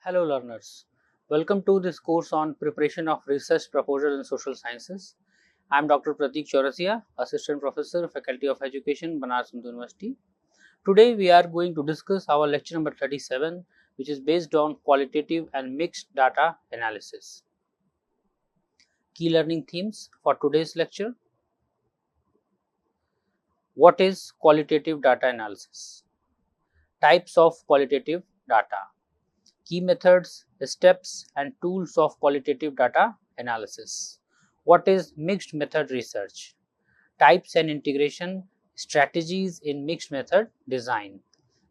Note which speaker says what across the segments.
Speaker 1: Hello learners, welcome to this course on preparation of research proposal in social sciences. I am Dr. Pratik Chaurasia, Assistant Professor, Faculty of Education, Banaras Hindu University. Today we are going to discuss our lecture number 37, which is based on qualitative and mixed data analysis. Key learning themes for today's lecture. What is qualitative data analysis? Types of qualitative data. Key methods, steps and tools of qualitative data analysis. What is mixed method research? Types and integration strategies in mixed method design.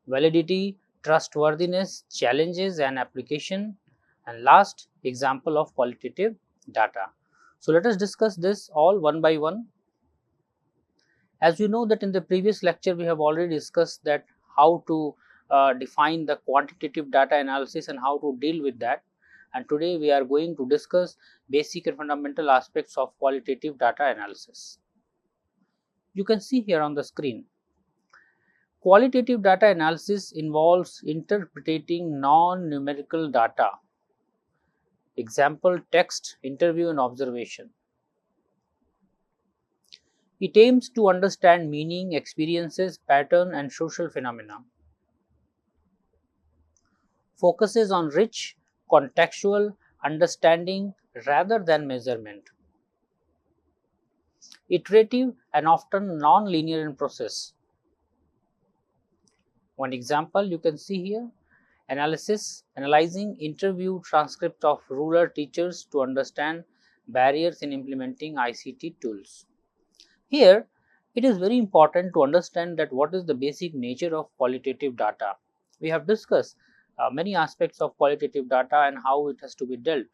Speaker 1: Validity, trustworthiness, challenges and application, and last, example of qualitative data. So let us discuss this all one by one. As we know that in the previous lecture we have already discussed that how to define the quantitative data analysis and how to deal with that, and today we are going to discuss basic and fundamental aspects of qualitative data analysis. You can see here on the screen, qualitative data analysis involves interpreting non-numerical data, example text, interview and observation. It aims to understand meaning, experiences, pattern and social phenomena. Focuses on rich, contextual understanding rather than measurement. Iterative and often non-linear in process. One example you can see here, analyzing interview transcript of rural teachers to understand barriers in implementing ICT tools. Here, it is very important to understand that what is the basic nature of qualitative data. We have discussed many aspects of qualitative data and how it has to be dealt.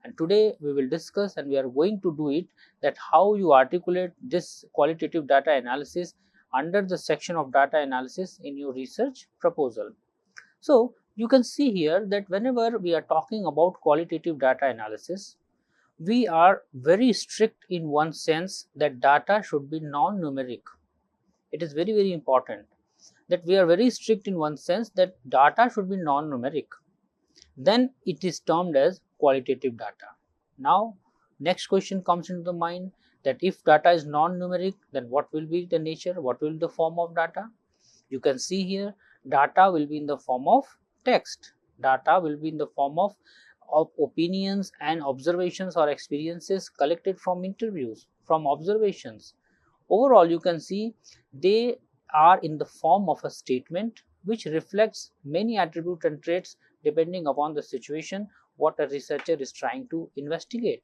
Speaker 1: And today we will discuss, and we are going to do it, that how you articulate this qualitative data analysis under the section of data analysis in your research proposal. So you can see here that whenever we are talking about qualitative data analysis, we are very strict in one sense that data should be non-numeric. It is very important that we are very strict in one sense that data should be non-numeric. Then it is termed as qualitative data. Now next question comes into the mind, that if data is non-numeric, then what will be the nature, what will be the form of data? You can see here, data will be in the form of text, data will be in the form of opinions and observations or experiences collected from interviews, from observations. Overall you can see they are in the form of a statement which reflects many attributes and traits depending upon the situation what a researcher is trying to investigate.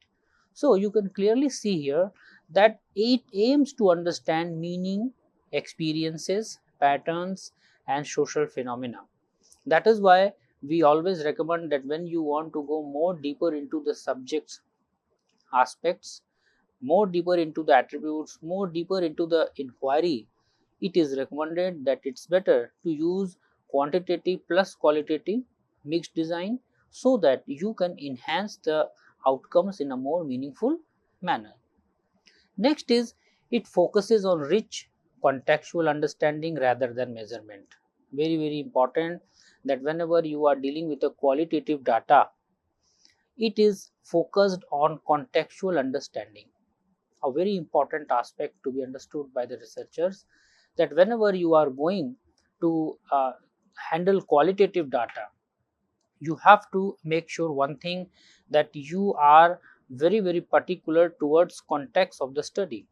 Speaker 1: So you can clearly see here that it aims to understand meaning, experiences, patterns and social phenomena. That is why we always recommend that when you want to go more deeper into the subject's aspects, more deeper into the attributes, more deeper into the inquiry, it is recommended that it's better to use quantitative plus qualitative mixed design so that you can enhance the outcomes in a more meaningful manner. Next is, it focuses on rich contextual understanding rather than measurement. Very important that whenever you are dealing with a qualitative data, it is focused on contextual understanding. A very important aspect to be understood by the researchers, that whenever you are going to handle qualitative data, you have to make sure one thing, that you are very particular towards context of the study.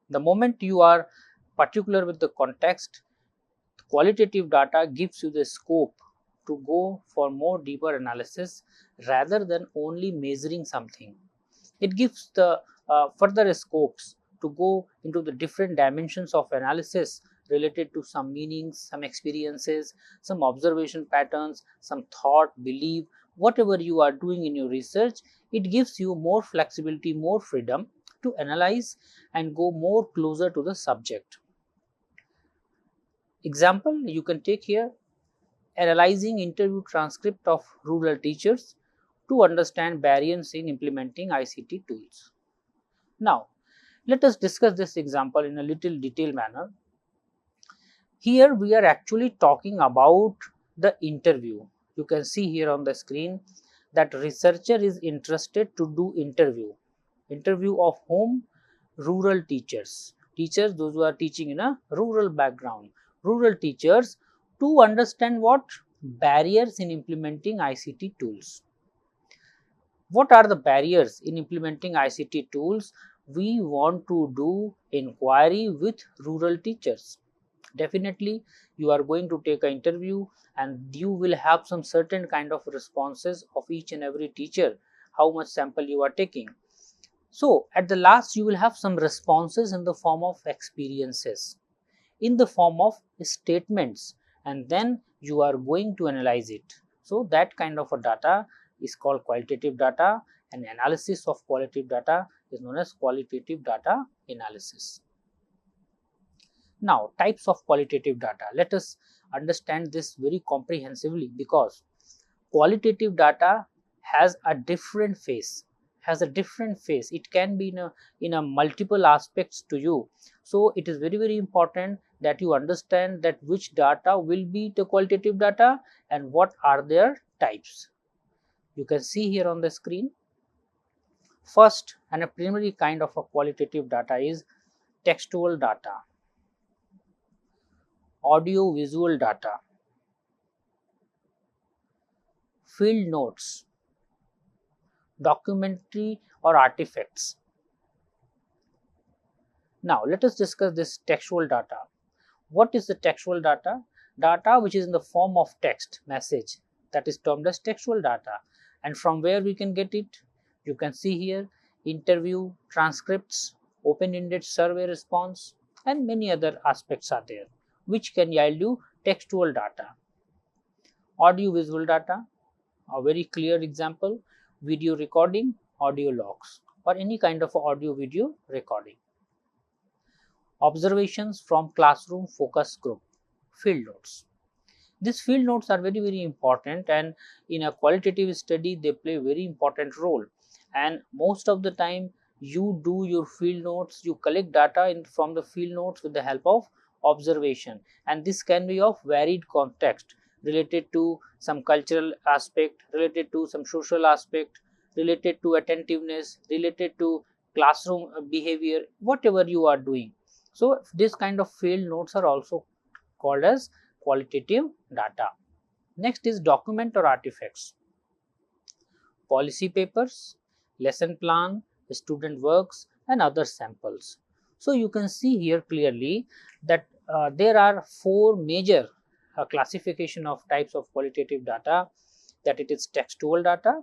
Speaker 1: The moment you are particular with the context, qualitative data gives you the scope to go for more deeper analysis rather than only measuring something. It gives the further scopes to go into the different dimensions of analysis related to some meanings, some experiences, some observation patterns, some thought, belief, whatever you are doing in your research. It gives you more flexibility, more freedom to analyze and go more closer to the subject. Example you can take here, analyzing interview transcript of rural teachers to understand barriers in implementing ICT tools. Now, let us discuss this example in a little detailed manner. Here we are actually talking about the interview. You can see here on the screen that researcher is interested to do interview of whom? Rural teachers, those who are teaching in a rural background, rural teachers, to understand what? Barriers in implementing ICT tools. What are the barriers in implementing ICT tools? We want to do inquiry with rural teachers. Definitely you are going to take an interview and you will have some certain kind of responses of each and every teacher, how much sample you are taking. So at the last you will have some responses in the form of experiences, in the form of statements, and then you are going to analyze it. So that kind of a data is called qualitative data, and analysis of qualitative data is known as qualitative data analysis. Now, types of qualitative data. Let us understand this very comprehensively, because qualitative data has a different face. It can be in a multiple aspects to you. So it is very important that you understand that which data will be the qualitative data and what are their types. You can see here on the screen. First, and a primary kind of a qualitative data is textual data, audio visual data, field notes, documentary or artifacts. Now let us discuss this textual data. What is the textual data? Data which is in the form of text message, that is termed as textual data. And from where we can get it? You can see here interview transcripts, open-ended survey response, and many other aspects are there which can yield you textual data. Audio visual data, a very clear example, video recording, audio logs, or any kind of audio video recording. Observations from classroom focus group, field notes. These field notes are very important, and in a qualitative study they play a very important role. And most of the time you do your field notes, you collect data from the field notes with the help of observation, and this can be of varied context, related to some cultural aspect, related to some social aspect, related to attentiveness, related to classroom behavior, whatever you are doing. So this kind of field notes are also called as qualitative data. Next is document or artifacts. Policy papers, lesson plan, student works, and other samples. So you can see here clearly that there are four major classification of types of qualitative data, that it is textual data,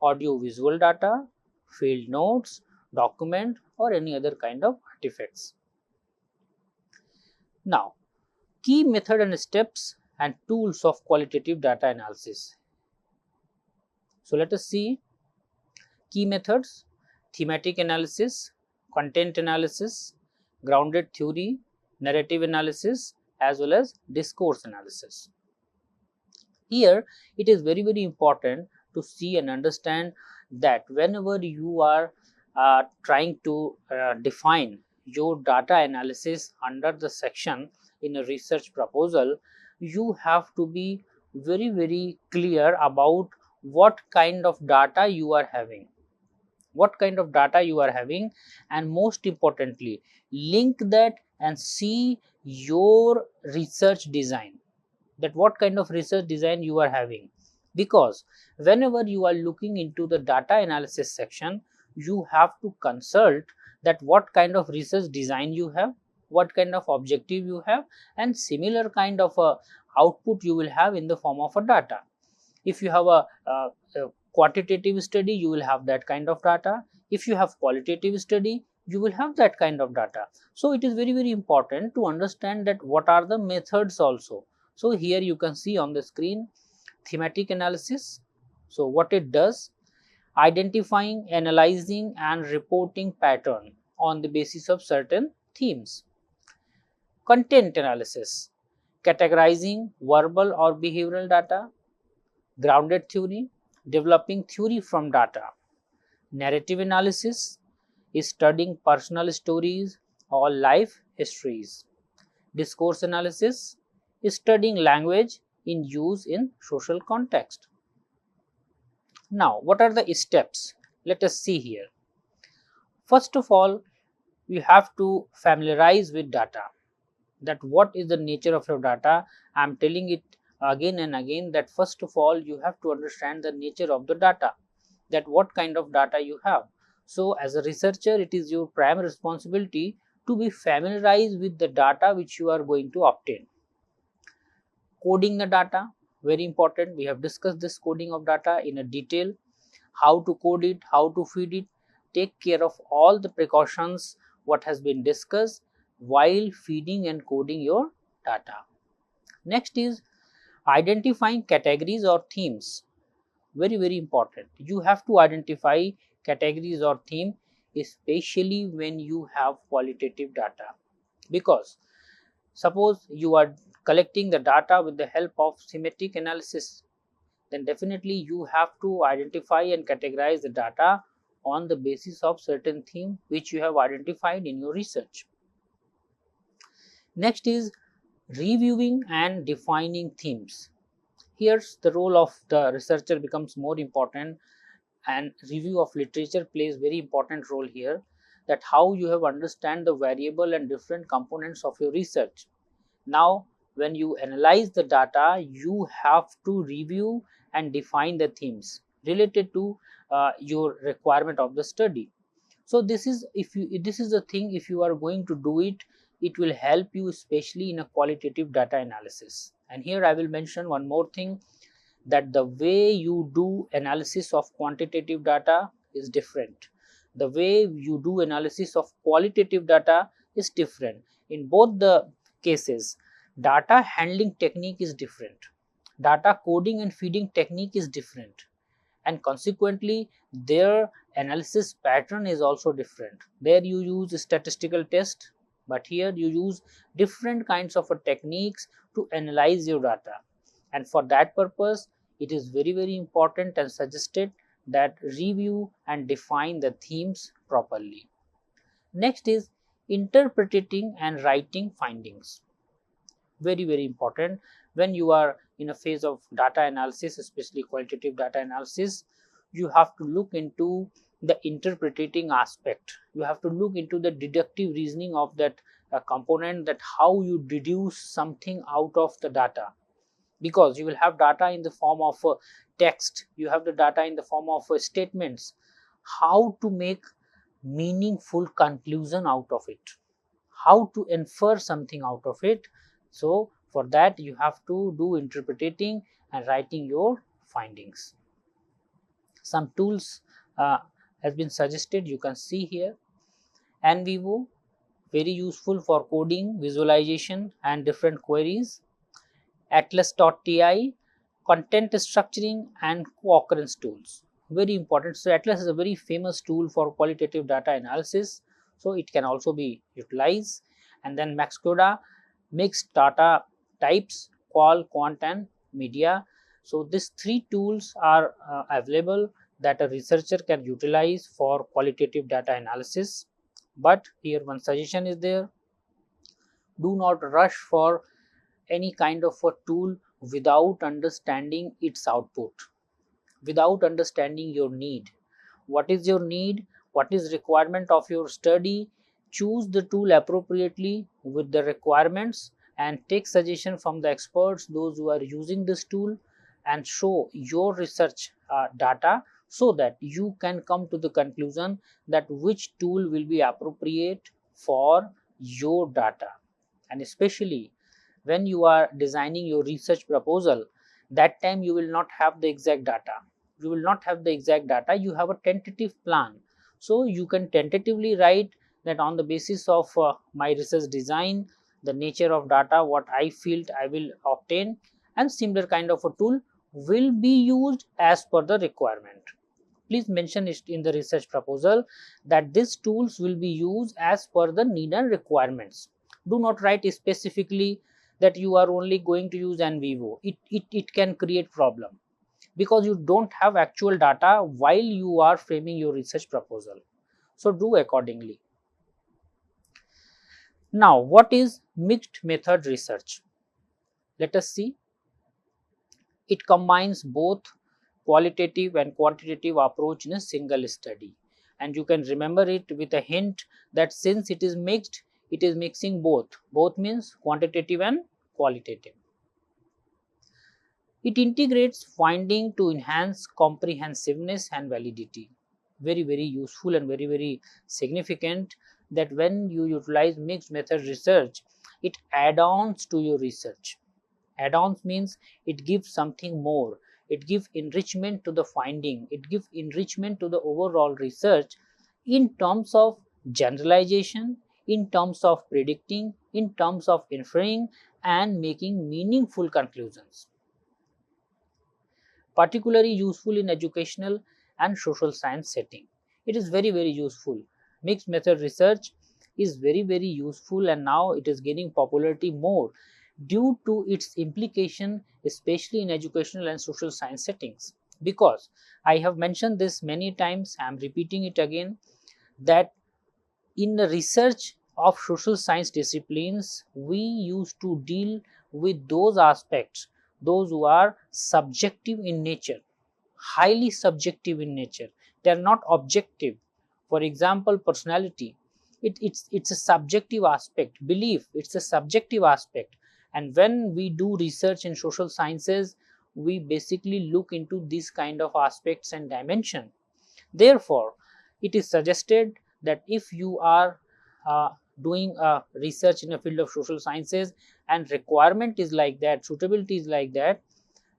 Speaker 1: audio visual data, field notes, document, or any other kind of artifacts. Now, key method and steps and tools of qualitative data analysis. So let us see key methods: thematic analysis, content analysis, grounded theory, narrative analysis, as well as discourse analysis. Here it is very important to see and understand that whenever you are trying to define your data analysis under the section in a research proposal, you have to be very clear about what kind of data you are having, and most importantly link that and see your research design, that what kind of research design you are having. Because whenever you are looking into the data analysis section, you have to consult that what kind of research design you have, what kind of objective you have, and similar kind of a output you will have in the form of a data. If you have a quantitative study, you will have that kind of data. If you have qualitative study, you will have that kind of data. So it is very important to understand that what are the methods also. So here you can see on the screen thematic analysis. So what it does: identifying, analyzing, and reporting pattern on the basis of certain themes. Content analysis: categorizing verbal or behavioral data. Grounded theory: developing theory from data. Narrative analysis is studying personal stories or life histories. Discourse analysis is studying language in use in social context. Now, what are the steps? Let us see here. First of all, you have to familiarize with data, that what is the nature of your data. I am telling it again and again that first of all you have to understand the nature of the data, that what kind of data you have. So as a researcher, it is your prime responsibility to be familiarized with the data which you are going to obtain. Coding the data, very important. We have discussed this coding of data in a detail, how to code it, how to feed it. Take care of all the precautions what has been discussed while feeding and coding your data. Next is identifying categories or themes. Very important. You have to identify categories or theme, especially when you have qualitative data, because suppose you are collecting the data with the help of semantic analysis, then definitely you have to identify and categorize the data on the basis of certain theme which you have identified in your research. Next is reviewing and defining themes. Here's the role of the researcher becomes more important, and review of literature plays very important role here, that how you have understand the variable and different components of your research. Now when you analyze the data, you have to review and define the themes related to your requirement of the study. So this is, if you, this is the thing, if you are going to do it, it will help you especially in a qualitative data analysis. And here I will mention one more thing, that the way you do analysis of quantitative data is different, the way you do analysis of qualitative data is different. In both the cases, data handling technique is different, data coding and feeding technique is different, and consequently their analysis pattern is also different. There you use statistical test, but here you use different kinds of techniques to analyze your data, and for that purpose it is very important and suggested that review and define the themes properly. Next is interpreting and writing findings. Very important. When you are in a phase of data analysis, especially qualitative data analysis, you have to look into the interpreting aspect, you have to look into the deductive reasoning of that component, that how you deduce something out of the data, because you will have data in the form of text, you have the data in the form of statements, how to make meaningful conclusion out of it, how to infer something out of it. So for that you have to do interpreting and writing your findings. Some tools has been suggested, you can see here. NVivo, very useful for coding, visualization and different queries. Atlas.ti, content structuring and co-occurrence tools, very important. So Atlas is a very famous tool for qualitative data analysis, so it can also be utilized. And then Maxcoda, mixed data types, qual, quant and media. So these three tools are available that a researcher can utilize for qualitative data analysis. But here one suggestion is there, do not rush for any kind of a tool without understanding its output, without understanding your need. What is your need? What is requirement of your study? Choose the tool appropriately with the requirements and take suggestion from the experts, those who are using this tool, and show your research data, so that you can come to the conclusion that which tool will be appropriate for your data. And especially when you are designing your research proposal, that time you will not have the exact data, you will not have the exact data, you have a tentative plan. So you can tentatively write that on the basis of my research design, the nature of data what I feel I will obtain, and similar kind of a tool will be used as per the requirement. Please mention it in the research proposal that these tools will be used as per the need and requirements. Do not write specifically that you are only going to use NVivo. It can create problem, because you don't have actual data while you are framing your research proposal. So do accordingly. Now what is mixed method research? Let us see. It combines both qualitative and quantitative approach in a single study, and you can remember it with a hint that since it is mixed, it is mixing both means quantitative and qualitative. It integrates finding to enhance comprehensiveness and validity. Very useful and very significant that when you utilize mixed method research, it add-ons to your research. Add-ons means it gives something more, it gives enrichment to the finding, it gives enrichment to the overall research in terms of generalization, in terms of predicting, in terms of inferring and making meaningful conclusions. Particularly useful in educational and social science setting. It is very useful. Mixed method research is very useful, and now it is gaining popularity more due to its implication, especially in educational and social science settings. Because I have mentioned this many times, I am repeating it again, that in the research of social science disciplines, we used to deal with those aspects, those who are subjective in nature, highly subjective in nature. They are not objective. For example, personality, it's a subjective aspect. Belief, it's a subjective aspect. And when we do research in social sciences, we basically look into these kind of aspects and dimension. Therefore, it is suggested that if you are doing research in a field of social sciences and requirement is like that, suitability is like that,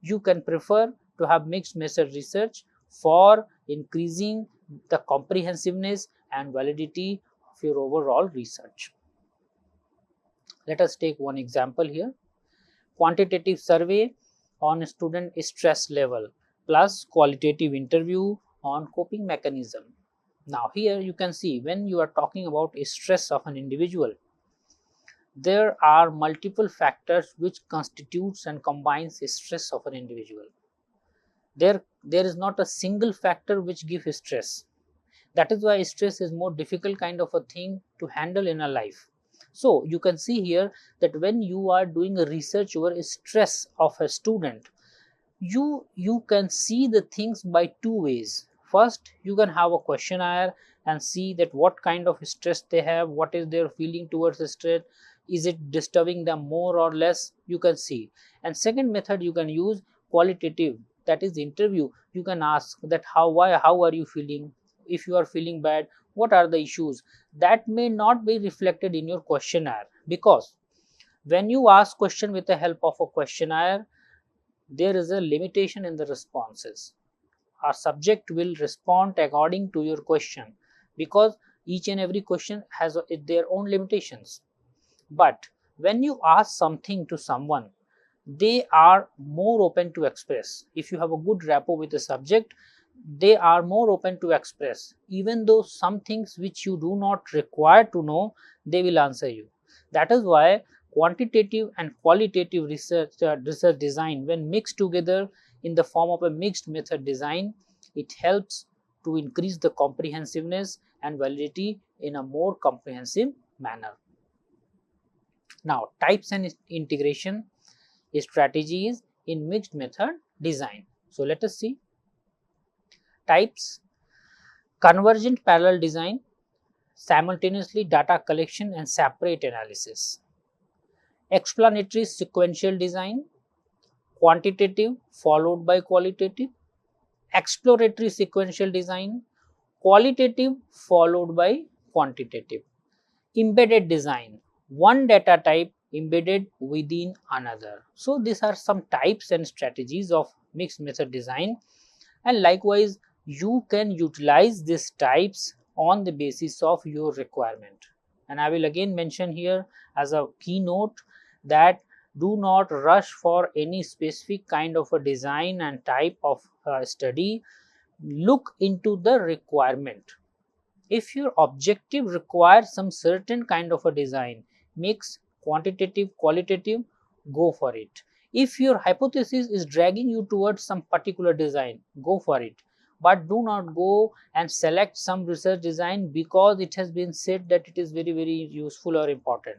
Speaker 1: you can prefer to have mixed method research for increasing the comprehensiveness and validity of your overall research. Let us take one example here. Quantitative survey on student stress level plus qualitative interview on coping mechanism. Now here you can see, when you are talking about stress of an individual, there are multiple factors which constitutes and combines stress of an individual. There is not a single factor which gives stress. That is why stress is more difficult kind of a thing to handle in a life. So you can see here that when you are doing a research over stress of a student, you can see the things by two ways. First, you can have a questionnaire and see that what kind of stress they have, what is their feeling towards the stress, is it disturbing them more or less, you can see. And second method you can use qualitative, that is interview. You can ask that how are you feeling, if you are feeling bad, what are the issues. That may not be reflected in your questionnaire, because when you ask question with the help of a questionnaire, there is a limitation in the responses. Our subject will respond according to your question, because each and every question has their own limitations. But when you ask something to someone, they are more open to express. If you have a good rapport with the subject, they are more open to express. Even though some things which you do not require to know, they will answer you. That is why quantitative and qualitative research design, when mixed together in the form of a mixed method design, it helps to increase the comprehensiveness and validity in a more comprehensive manner. Now, types and integration strategies in mixed method design. So let us see. Types: convergent parallel design, simultaneously data collection and separate analysis; explanatory sequential design, quantitative followed by qualitative; exploratory sequential design, qualitative followed by quantitative; embedded design, one data type embedded within another. So these are some types and strategies of mixed method design, and likewise you can utilize these types on the basis of your requirement. And I will again mention here as a keynote that do not rush for any specific kind of a design and type of study. Look into the requirement. If your objective requires some certain kind of a design, mix, quantitative, qualitative, go for it. If your hypothesis is dragging you towards some particular design, go for it. But do not go and select some research design because it has been said that it is very useful or important.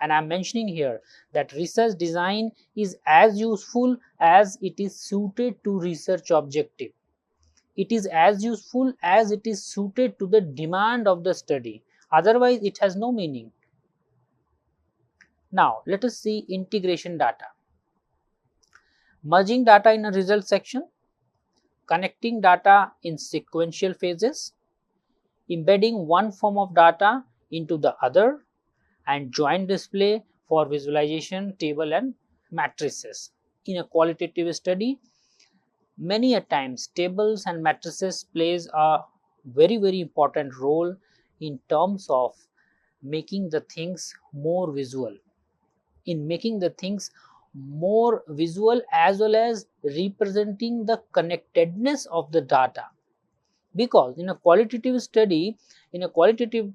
Speaker 1: And I am mentioning here that research design is as useful as it is suited to research objective. It is as useful as it is suited to the demand of the study. Otherwise, it has no meaning. Now, let us see integration data. Merging data in a result section, connecting data in sequential phases, embedding one form of data into the other, and joint display for visualization, table and matrices. In a qualitative study, many a times tables and matrices plays a very important role in terms of making the things more visual, in making the things more visual as well as representing the connectedness of the data. Because in a qualitative study, in a qualitative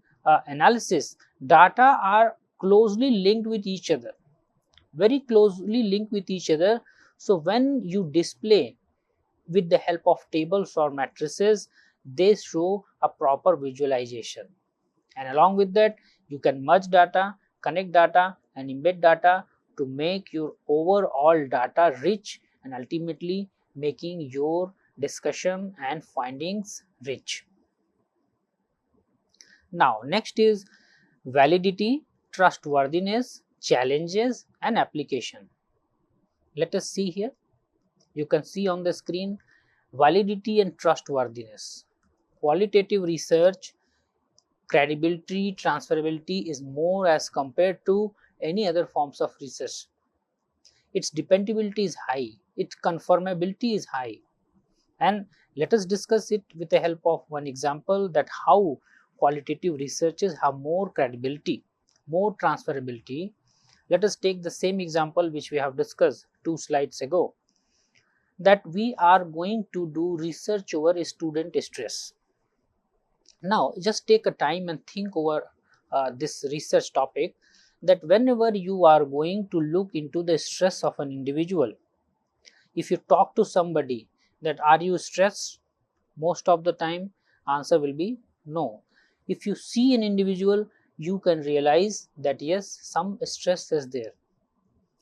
Speaker 1: analysis, data are closely linked with each other, very closely linked with each other. So when you display with the help of tables or matrices, they show a proper visualization. And along with that, you can merge data, connect data and embed data to make your overall data rich and ultimately making your discussion and findings rich. Now, next is validity, trustworthiness, challenges and application. Let us see here. You can see on the screen validity and trustworthiness. Qualitative research credibility, transferability is more as compared to any other forms of research. Its dependability is high, its conformability is high. And let us discuss it with the help of one example, that how qualitative researches have more credibility, more transferability. Let us take the same example which we have discussed 2 slides ago, that we are going to do research over student stress. Now, just take a time and think over this research topic, that whenever you are going to look into the stress of an individual, if you talk to somebody that are you stressed, most of the time answer will be no. If you see an individual, you can realize that yes, some stress is there.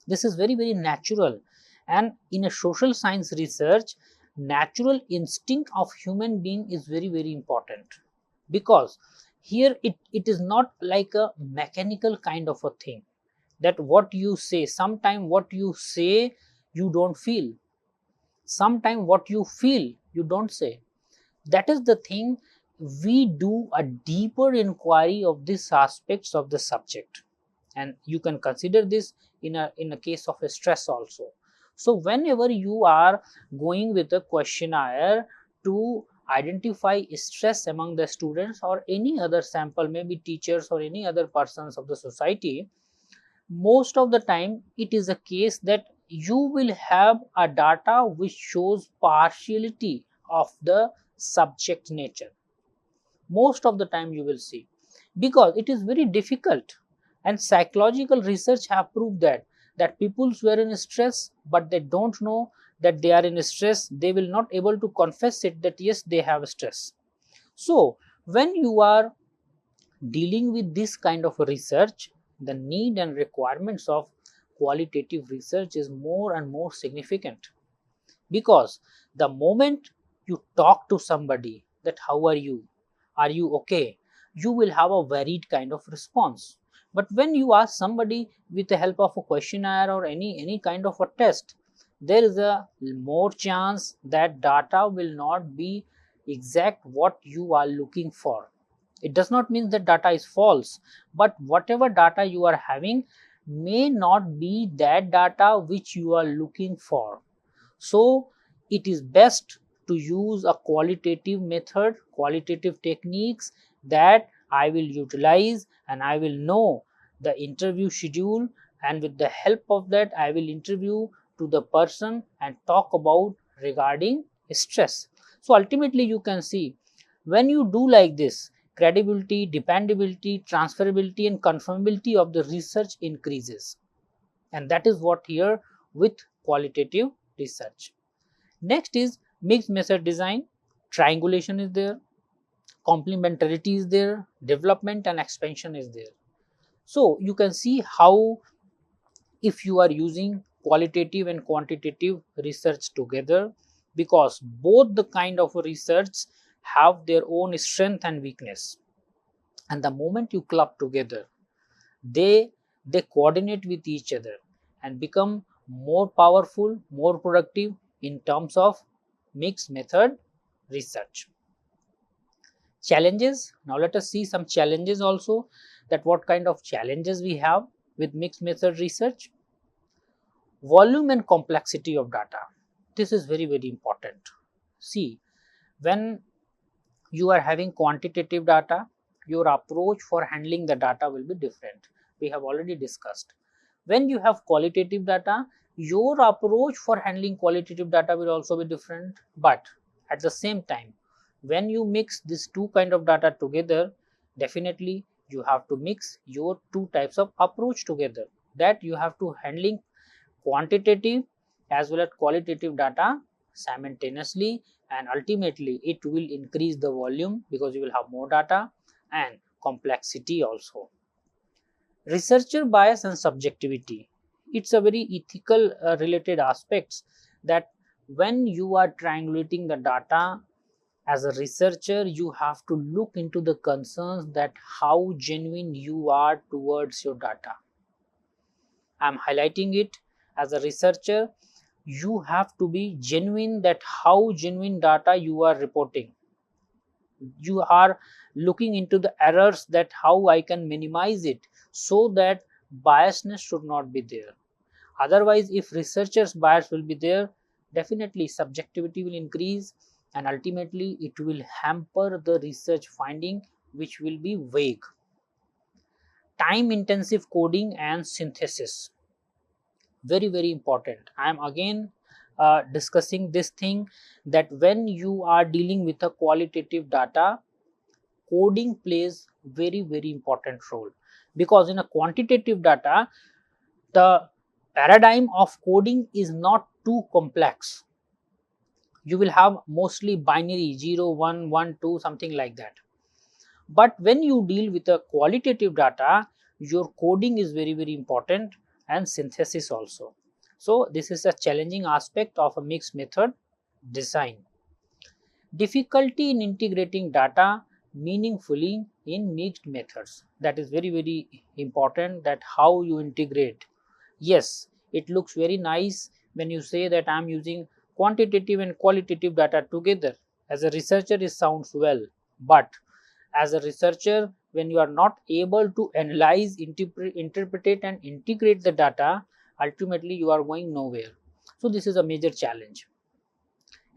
Speaker 1: This is very natural, and in a social science research, natural instinct of human being is very important, because here it is not like a mechanical kind of a thing, that what you say, sometime what you say you don't feel, sometime what you feel you don't say. That is the thing, we do a deeper inquiry of these aspects of the subject, and you can consider this in a case of a stress also. So whenever you are going with a questionnaire to identify stress among the students or any other sample, maybe teachers or any other persons of the society, most of the time it is a case that you will have a data which shows partiality of the subject nature. Most of the time you will see, because it is very difficult, and psychological research have proved that people were in stress but they don't know that they are in stress, they will not able to confess it that yes, they have stress. So when you are dealing with this kind of research, the need and requirements of qualitative research is more and more significant, because the moment you talk to somebody that how are you okay, you will have a varied kind of response. But when you ask somebody with the help of a questionnaire or any kind of a test, there is a more chance that data will not be exact what you are looking for. It does not mean that data is false, but whatever data you are having may not be that data which you are looking for. So it is best to use a qualitative method, qualitative techniques that I will utilize, and I will know the interview schedule, and with the help of that I will interview to the person and talk about regarding stress. So ultimately you can see, when you do like this, credibility, dependability, transferability and conformability of the research increases, and that is what here with qualitative research. Next is mixed method design. Triangulation is there, complementarity is there, development and expansion is there. So you can see how, if you are using qualitative and quantitative research together, because both the kind of research have their own strength and weakness, and the moment you club together, they coordinate with each other and become more powerful, more productive in terms of mixed method research. Challenges. Now let us see some challenges also, that what kind of challenges we have with mixed method research. Volume and complexity of data. This is very important. See, when you are having quantitative data, your approach for handling the data will be different. We have already discussed. When you have qualitative data, your approach for handling qualitative data will also be different. But at the same time, when you mix these two kind of data together, definitely you have to mix your two types of approach together, that you have to handling quantitative as well as qualitative data simultaneously, and ultimately it will increase the volume because you will have more data, and complexity also. Researcher bias and subjectivity. It's a very ethical related aspects, that when you are triangulating the data as a researcher, you have to look into the concerns, that how genuine you are towards your data. I am highlighting it. As a researcher, you have to be genuine, that how genuine data you are reporting. You are looking into the errors, that how I can minimize it, so that biasness should not be there. Otherwise, if researchers bias will be there, definitely subjectivity will increase, and ultimately it will hamper the research finding, which will be vague. Time intensive coding and synthesis. Very important. I am again discussing this thing, that when you are dealing with a qualitative data, coding plays very important role, because in a quantitative data, the paradigm of coding is not too complex. You will have mostly binary 0 1 1 2, something like that. But when you deal with a qualitative data, your coding is very important, and synthesis also. So this is a challenging aspect of a mixed method design. Difficulty in integrating data meaningfully in mixed methods. That is very important, that how you integrate. Yes, it looks very nice when you say that I am using quantitative and qualitative data together. As a researcher, it sounds well, but as a researcher, when you are not able to analyze, interpret and integrate the data, ultimately you are going nowhere. So this is a major challenge.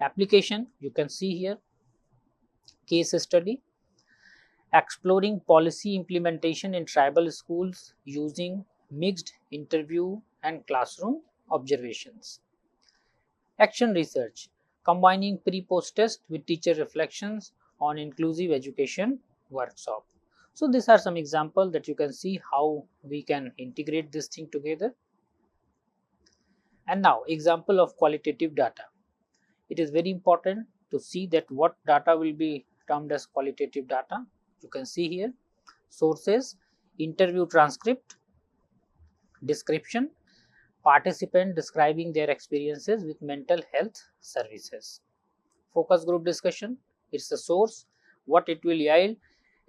Speaker 1: Application, you can see here, case study, exploring policy implementation in tribal schools using mixed interview and classroom observations. Action research, combining pre-post test with teacher reflections on inclusive education workshop. So these are some examples that you can see how we can integrate this thing together. And now example of qualitative data. It is very important to see that what data will be termed as qualitative data. You can see here sources, interview transcript, description, participant describing their experiences with mental health services. Focus group discussion, it's the source. What it will yield,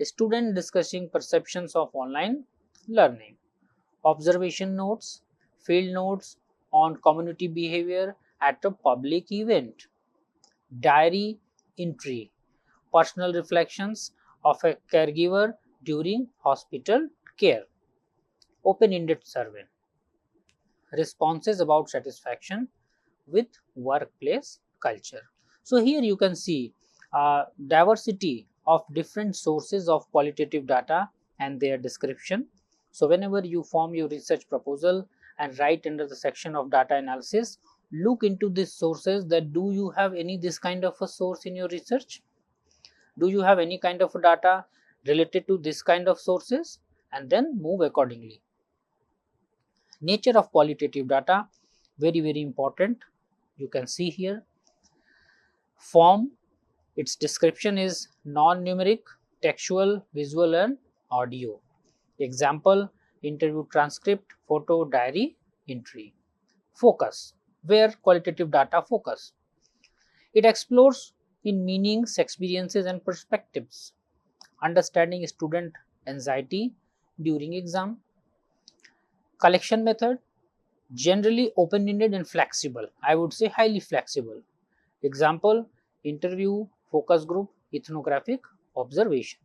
Speaker 1: a student discussing perceptions of online learning. Observation notes, field notes on community behavior at a public event. Diary entry, personal reflections of a caregiver during hospital care. Open-ended survey, responses about satisfaction with workplace culture. So here you can see diversity of different sources of qualitative data and their description. So whenever you form your research proposal and write under the section of data analysis, look into these sources, that do you have any this kind of a source in your research? Do you have any kind of data related to this kind of sources? And then move accordingly. Nature of qualitative data, very important. You can see here form, its description is non-numeric, textual, visual and audio. Example, interview transcript, photo, diary entry. Focus, where qualitative data focus. It explores in meanings, experiences and perspectives, understanding student anxiety during exam. Collection method, generally open-ended and flexible. I would say highly flexible. Example, interview, focus group, ethnographic observation.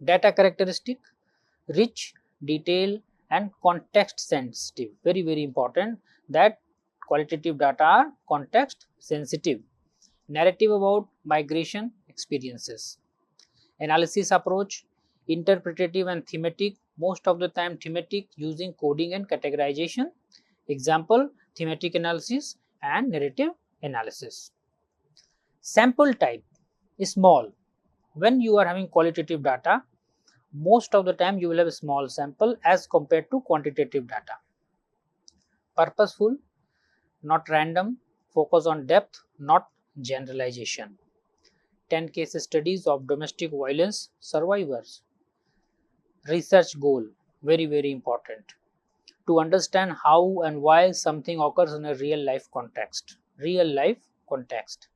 Speaker 1: Data characteristic, rich, detailed and context sensitive. Very, very important that qualitative data are context sensitive. Narrative about migration experiences. Analysis approach, interpretative and thematic, most of the time thematic using coding and categorization. Example, thematic analysis and narrative analysis. Sample type is small. When you are having qualitative data, most of the time you will have a small sample as compared to quantitative data. Purposeful, not random, focus on depth, not generalization. 10 case studies of domestic violence survivors. Research goal, very, very important. To understand how and why something occurs in a real life context. Real life context.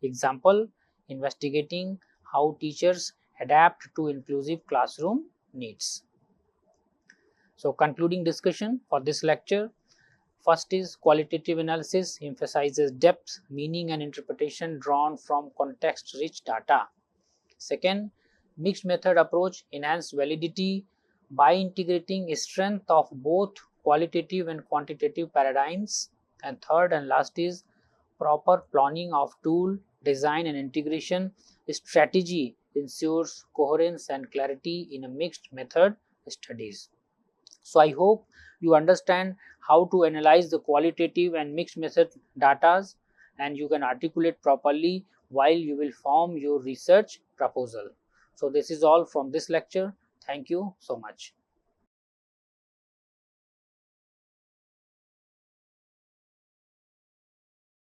Speaker 1: Example, investigating how teachers adapt to inclusive classroom needs. So, concluding discussion for this lecture. First is qualitative analysis emphasizes depth, meaning and interpretation drawn from context-rich data. Second, mixed method approach enhance validity by integrating strength of both qualitative and quantitative paradigms. And third and last is proper planning of tool, design and integration strategy ensures coherence and clarity in a mixed method studies. So I hope you understand how to analyze the qualitative and mixed method data and you can articulate properly while you will form your research proposal. So this is all from this lecture. Thank you so much.